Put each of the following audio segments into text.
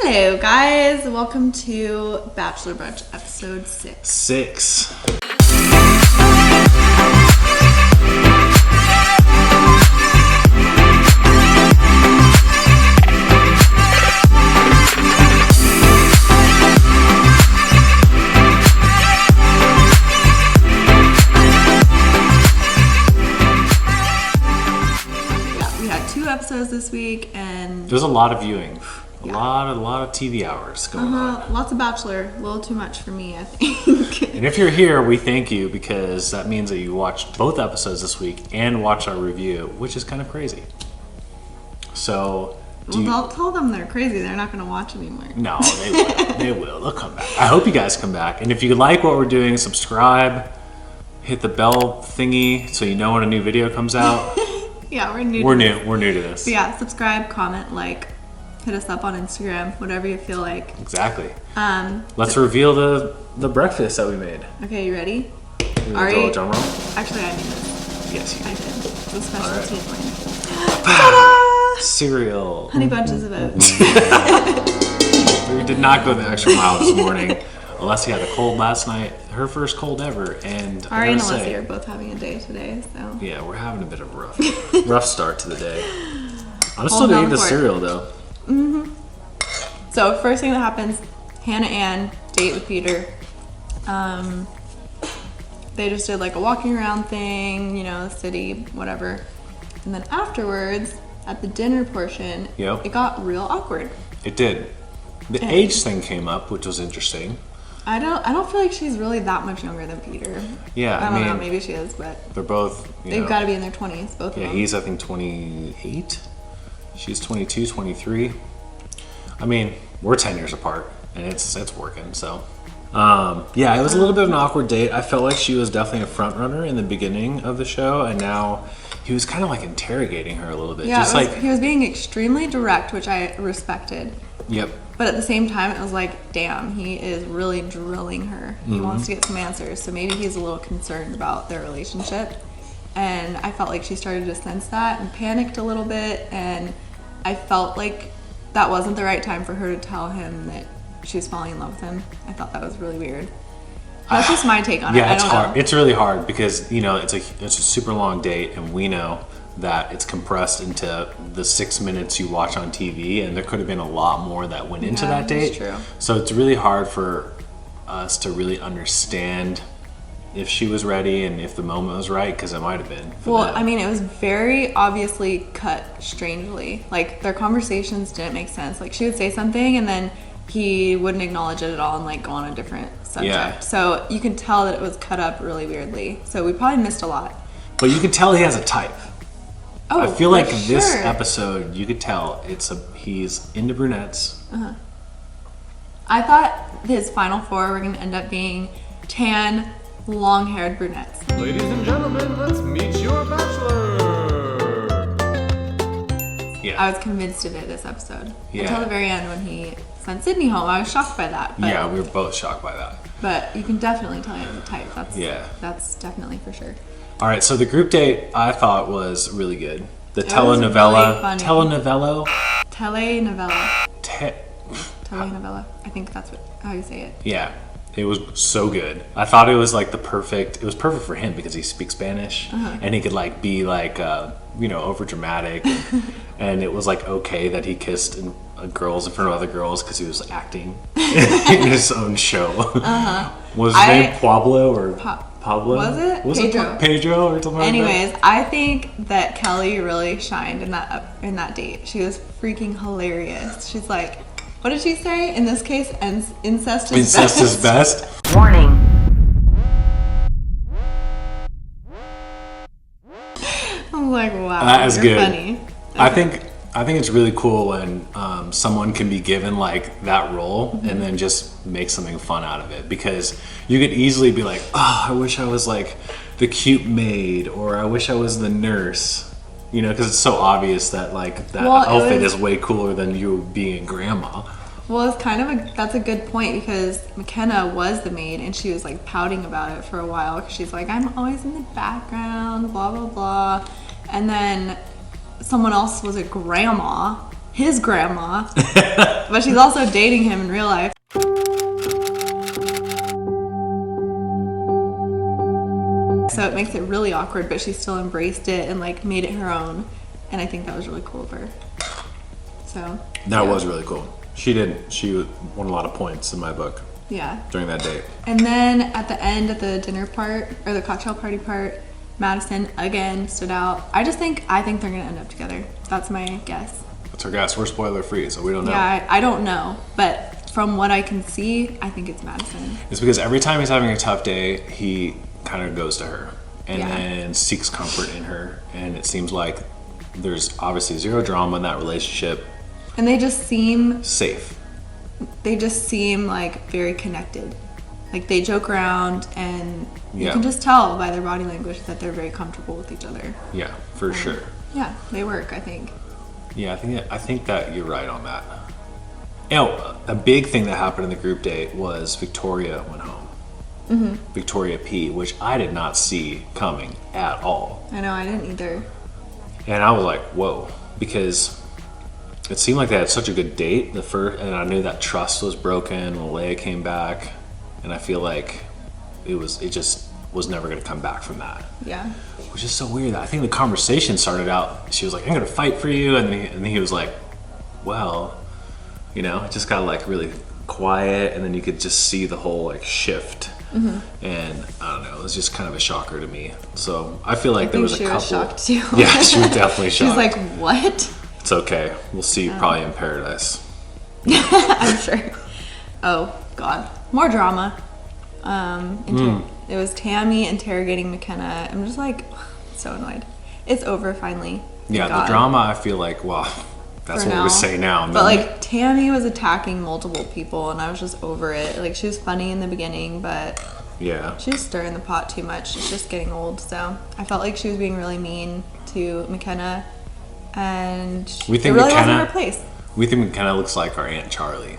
Hello guys, welcome to Bachelor Brunch episode 6. We had 2 episodes this week and there's a lot of viewing. A lot of TV hours going on. Lots of Bachelor, a little too much for me, I think. And if you're here, we thank you because that means that you watched both episodes this week and watched our review, which is kind of crazy. So, don't tell them they're crazy. They're not going to watch anymore. No, they will. They will. They'll come back. I hope you guys come back. And if you like what we're doing, subscribe, hit the bell thingy so you know when a new video comes out. Yeah, we're new to this. But yeah, subscribe, comment, like. Hit us up on Instagram, whatever you feel like. Exactly. Let's reveal the breakfast that we made. Okay, you ready? Arie, drum roll? Actually, I made this. Yes, you did. It's a specialty of mine. Ta-da! Cereal. Honey bunches of oats. We did not go the extra mile this morning. Alessia had a cold last night. Her first cold ever. And Arie and Alessia are both having a day today, so. Yeah, we're having a bit of a rough start to the day. I'm still gonna eat the cereal though. Mm-hmm. So first thing that happens, Hanna and date with Peter. They just did like a walking around thing, the city, whatever. And then afterwards, at the dinner portion, It got real awkward. It did. The age thing came up, which was interesting. I don't feel like she's really that much younger than Peter. Yeah, I don't know, maybe she is, but they're both. They've got to be in their 20s, both of them. Yeah, he's I think 28. She's 22, 23. I mean, we're 10 years apart, and it's working. So, it was a little bit of an awkward date. I felt like she was definitely a front runner in the beginning of the show, and now he was kind of like interrogating her a little bit. Yeah, he was being extremely direct, which I respected. Yep. But at the same time, it was like, damn, he is really drilling her. He wants to get some answers, so maybe he's a little concerned about their relationship. And I felt like she started to sense that and panicked a little bit, and I felt like that wasn't the right time for her to tell him that she was falling in love with him. I thought that was really weird. That's just my take on it. Yeah, it's hard. It's really hard because it's a super long date, and we know that it's compressed into the 6 minutes you watch on TV, and there could have been a lot more that went into that date. That's true. So it's really hard for us to really understand if she was ready and if the moment was right, because it might have been. Well, I mean, it was very obviously cut strangely. Like, their conversations didn't make sense. Like, she would say something and then he wouldn't acknowledge it at all and like go on a different subject. Yeah. So you can tell that it was cut up really weirdly. So we probably missed a lot. But you can tell he has a type. Oh, I feel like this episode, you could tell he's into brunettes. Uh-huh. I thought his final 4 were going to end up being tan, long-haired brunettes. Ladies and gentlemen, let's meet your bachelor. Yeah. I was convinced of it this episode. Yeah. Until the very end when he sent Sydney home. I was shocked by that. But, yeah, we were both shocked by that. But you can definitely tell him the type. That's definitely for sure. All right, so the group date I thought was really good. The telenovela. Really telenovela. Telenovela. I think that's how you say it. Yeah. It was so good. I thought it was like it was perfect for him because he speaks Spanish and he could like be like, over dramatic. And it was like okay that he kissed girls in front of other girls because he was acting in his own show. Was his name Pablo or Pablo? Was it? Was Pedro. It Pedro or something Anyways, like that? I think that Kelly really shined in that date. She was freaking hilarious. She's like, what did she say? In this case, incest is best. Incest is best. Warning. I'm like, wow, that is good. Funny. Okay. I think it's really cool when someone can be given like that role and then just make something fun out of it, because you could easily be like, oh, I wish I was like the cute maid, or I wish I was the nurse, because it's so obvious that like that outfit is way cooler than you being grandma. Well, it's kind of that's a good point, because McKenna was the maid and she was like pouting about it for a while, because she's like, I'm always in the background, blah blah blah, and then someone else was a grandma his grandma, but she's also dating him in real life. So it makes it really awkward, but she still embraced it and like made it her own. And I think that was really cool of her. So That was really cool. She won a lot of points in my book. Yeah. During that date. And then at the end, at the dinner part or the cocktail party part, Madison again stood out. I think they're gonna end up together. That's my guess. That's our guess. We're spoiler free, so we don't know. Yeah, I don't know, but from what I can see, I think it's Madison. It's because every time he's having a tough day, he kind of goes to her and Yeah. then seeks comfort in her. And it seems like there's obviously zero drama in that relationship. And they just seem like very connected. Like they joke around and you can just tell by their body language that they're very comfortable with each other. Yeah, for sure. Yeah, they work, I think. Yeah, I think that you're right on that. You know, a big thing that happened in the group date was Victoria went home. Mm-hmm. Victoria P, which I did not see coming at all. I know, I didn't either. And I was like, whoa, because it seemed like they had such a good date and I knew that trust was broken when Leia came back, and I feel like it just was never going to come back from that. Yeah. Which is so weird. I think the conversation started out, she was like, I'm going to fight for you, and then he was like, well, you know, it just got like really quiet, and then you could just see the whole like shift. Mm-hmm. And I don't know, it was just kind of a shocker to me. So I feel like there was a couple. She was shocked too. Yeah, she was definitely shocked. She's like, what? It's okay. We'll see you probably in paradise. I'm sure. Oh God, more drama. It was Tammy interrogating McKenna. I'm just like so annoyed. It's over finally. Yeah, God. the drama. I feel like, well, that's For what now. we say now. But like Tammy was attacking multiple people, and I was just over it. Like she was funny in the beginning, but yeah, she was stirring the pot too much. She's just getting old. So I felt like she was being really mean to McKenna, and we think it really McKenna, wasn't her place. We think McKenna looks like our Aunt Charlie.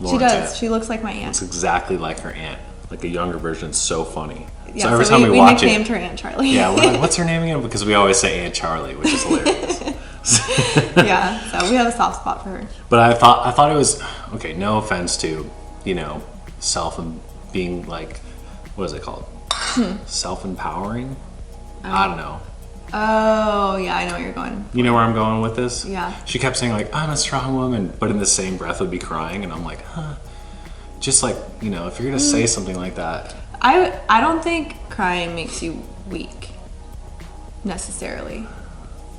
She does. She looks like my aunt. It's exactly like her aunt, like a younger version. It's so funny. Yeah, so every time we watch nicknamed it, her Aunt Charlie. Yeah, we're like, what's her name again? Because we always say Aunt Charlie, which is hilarious. Yeah, so we have a soft spot for her. But I thought it was okay. No offense to, you know, self and being like, what is it called? Self-empowering. I don't know. Oh yeah, I know where you're going. You know where I'm going with this? Yeah. She kept saying like, I'm a strong woman, but in the same breath would be crying, and I'm like, huh. Just like, you know, if you're gonna say something like that. I don't think crying makes you weak necessarily.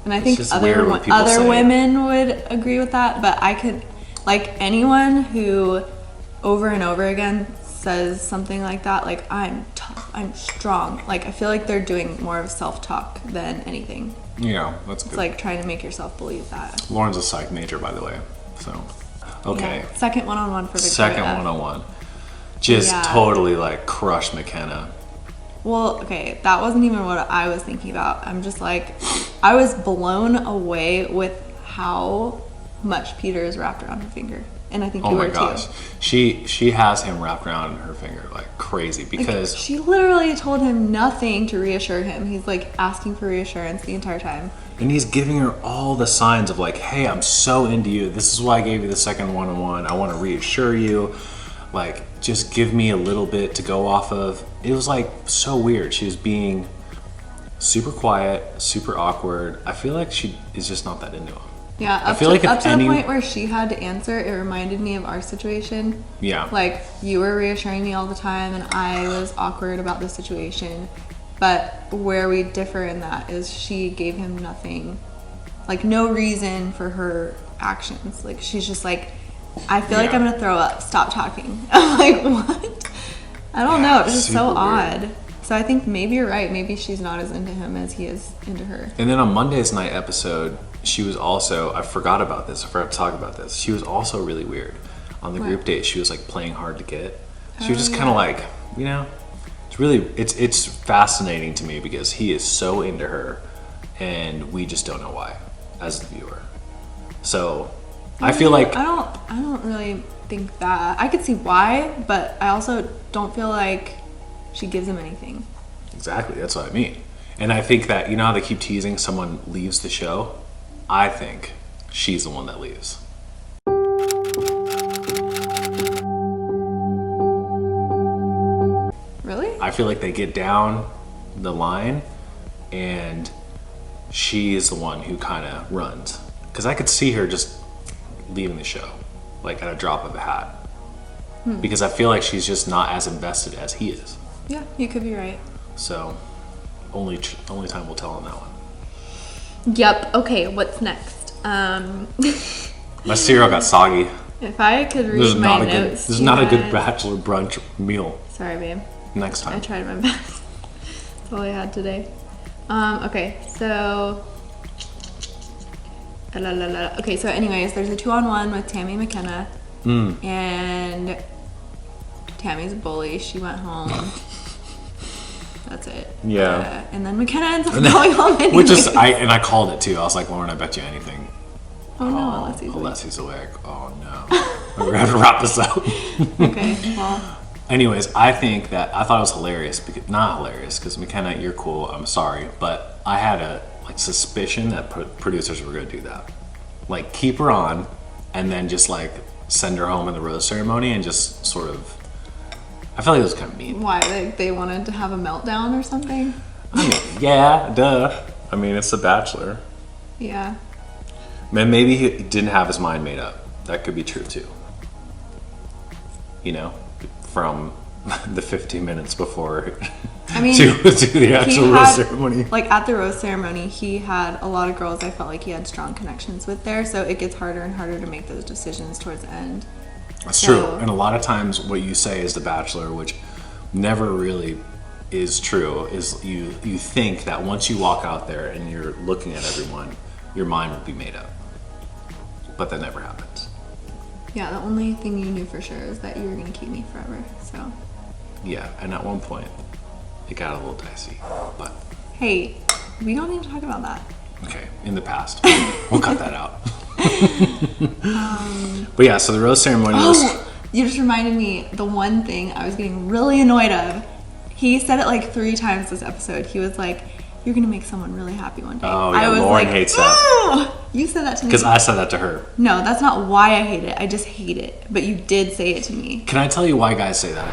And I think just weird when people other say it. women would agree with that, but I could, like anyone who over and over again says something like that, like I'm tough, I'm strong, like I feel like they're doing more of self-talk than anything. Yeah, that's good. It's like trying to make yourself believe that. Lauren's a psych major, by the way. So, okay. Yeah. Second one-on-one for Victoria. Second one-on-one. Just Yeah. totally like crush McKenna. Well, okay, that wasn't even what I was thinking about. I'm just like, I was blown away with how much Peter is wrapped around her finger. And I think you were too. She has him wrapped around her finger like crazy because She literally told him nothing to reassure him. He's like asking for reassurance the entire time. and he's giving her all the signs of like, hey, I'm so into you. This is why I gave you the second one-on-one. I want to reassure you. Like, just give me a little bit to go off of. It was like so weird. She was being super quiet, super awkward. I feel like she is just not that into him. Yeah, up feel to, like if up to any- the point where she had to answer, it reminded me of our situation. Yeah. Like, you were reassuring me all the time, and I was awkward about the situation. But where we differ in that is she gave him nothing, like no reason for her actions. Like, she's just like, I feel like Yeah. I'm gonna throw up. Stop talking. I'm like, what? I don't know. It was just so super odd. weird. So I think maybe you're right. Maybe she's not as into him as he is into her. And then on Monday's night episode, she was also, I forgot about this, I forgot to talk about this. She was also really weird. On the What? group date, she was like playing hard to get. She was Oh, just kind of like, you know, it's really, it's fascinating to me because he is so into her and we just don't know why as the viewer. So I feel like, I don't really think that. I could see why, but I also don't feel like she gives him anything. exactly, that's what I mean. And I think that, you know how they keep teasing someone leaves the show? I think she's the one that leaves. Really? I feel like they get down the line and she's the one who kind of runs. Because I could see her just leaving the show, like at a drop of a hat. Because I feel like she's just not as invested as he is. Yeah, you could be right. So, only time will tell on that one. Yep. Okay, what's next? My cereal got soggy. If I could read This is my not notes. this is not a good Bachelor Brunch meal. Sorry, babe. Next I time. tried my best. That's all I had today. Okay, so. Okay, so anyways, there's a 2-on-1 with Tammy McKenna. And Tammy's a bully. She went home. That's it. Yeah. And then McKenna ends up going home anyway. Which is, I called it too. I was like, Lauren, I bet you anything. Oh no, Alessi's awake. Alessi's awake. Oh no. We're going to have to wrap this up. Okay, well. Anyways, I think that I thought it was hilarious. Because, not hilarious, because McKenna, you're cool. I'm sorry. But I had a suspicion that producers were going to do that. Like, keep her on and then just like send her home in the rose ceremony and just sort of. I feel like it was kind of mean. Why? They wanted to have a meltdown or something? I mean, yeah, duh. I mean, it's The Bachelor. Yeah. Man, maybe he didn't have his mind made up. That could be true too. You know, from the 15 minutes before I mean, to the actual rose ceremony. Like at the rose ceremony, he had a lot of girls I felt like he had strong connections with there, so it gets harder and harder to make those decisions towards the end. That's true. And a lot of times what you say is The Bachelor, which never really is true, is you think that once you walk out there and you're looking at everyone, your mind will be made up. But that never happens. Yeah, the only thing you knew for sure is that you were going to keep me forever, so. Yeah, and at one point, it got a little dicey. But, Hey, we don't need to talk about that. okay, in the past. We'll cut that out. But yeah, so the rose ceremony was... Oh, you just reminded me the one thing I was getting really annoyed of. He said it like 3 times this episode. He was like, you're going to make someone really happy one day. Oh, yeah, I was Lauren like, hates that. "Oh!" You said that to me. Because I said that to her. No, that's not why I hate it. I just hate it. But you did say it to me. Can I tell you why guys say that?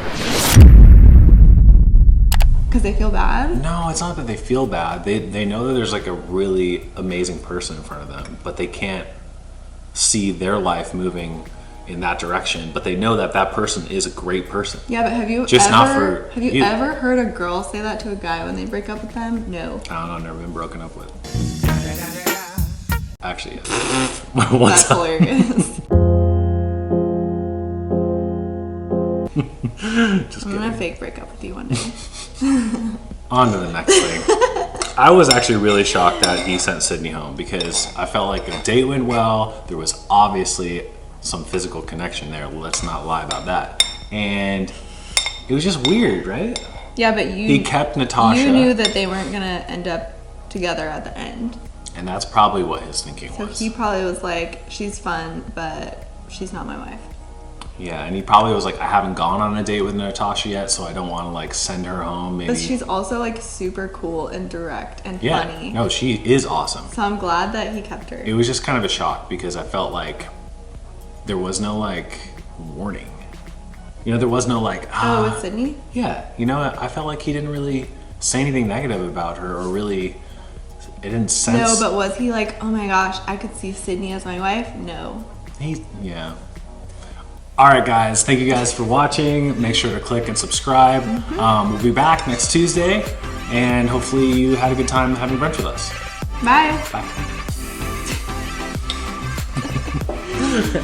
Because they feel bad? No, it's not that they feel bad. They know that there's like a really amazing person in front of them, but they can't see their life moving in that direction. But they know that that person is a great person. Yeah, but have you Just ever not for have you you. ever heard a girl say that to a guy when they break up with them? No. I don't know, I've never been broken up with. Actually, yes. One That's time. hilarious. Just I'm kidding. gonna fake break up with you one day. On to the next thing. I was actually really shocked that he sent Sydney home because I felt like the date went well. There was obviously some physical connection there. Let's not lie about that. And it was just weird, right? Yeah, but He kept Natasha. You knew that they weren't gonna end up together at the end. And that's probably what his thinking So was. he probably was like, she's fun, but she's not my wife. Yeah, and he probably was like, I haven't gone on a date with Natasha yet, so I don't want to like send her home. Maybe. But she's also like super cool and direct and Yeah, funny. no, she is awesome. So I'm glad that he kept her. It was just kind of a shock because I felt like there was no like warning. You know, there was no like, Oh, with Sydney? Yeah, you know, I felt like he didn't really say anything negative about her or really, it didn't sense. No, but was he like, oh my gosh, I could see Sydney as my wife? No. Yeah. All right, guys. Thank you guys for watching. Make sure to click and subscribe. We'll be back next Tuesday, and hopefully you had a good time having brunch with us. Bye. Bye.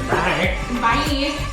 Bye. Bye.